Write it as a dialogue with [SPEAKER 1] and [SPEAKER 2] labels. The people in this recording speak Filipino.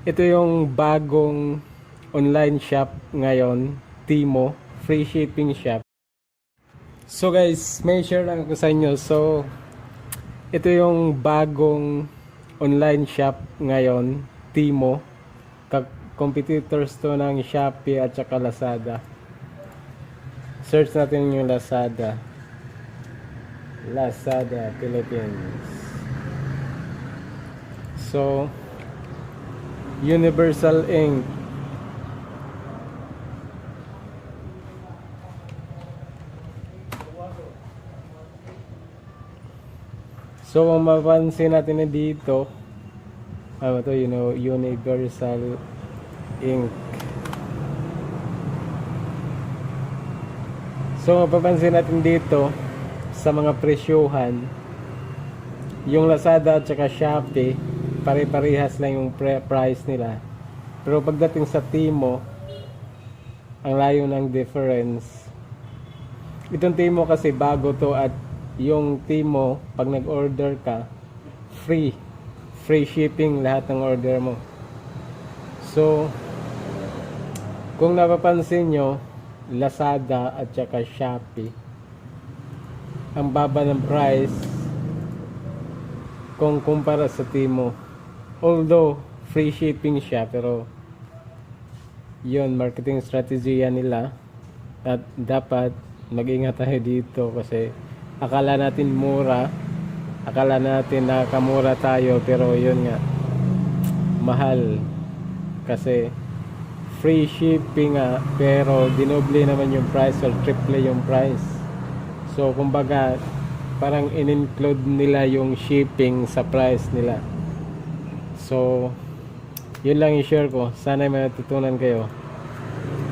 [SPEAKER 1] Ito yung bagong online shop ngayon, Timo, free shipping shop. So guys, may share lang ako sa inyo. So, ito yung bagong online shop ngayon, Timo. Competitors to ng Shopee at saka Lazada. Search natin yung Lazada. Lazada Philippines. So, Universal Inc. So, kung mapansin natin na dito, ito, Universal Inc. So, mapapansin natin dito, sa mga presyuhan, yung Lazada at saka Shopee, pare-parehas lang yung price nila. Pero pagdating sa Timo, ang layo ng difference. Itong Timo kasi bago to, at yung Timo, pag nag-order ka, free shipping lahat ng order mo. So, kung napapansin nyo, Lazada at saka Shopee, ang baba ng price kung kumpara sa Timo. Although free shipping siya, pero yun, marketing strategy yan nila, at dapat mag-ingat tayo dito kasi akala natin mura, akala natin nakakamura tayo, pero yun nga, mahal kasi free shipping nga, pero dinoble naman yung price or triple yung price. So kumbaga parang in-include nila yung shipping sa price nila. So, yun lang i-share ko. Sana may natutunan kayo.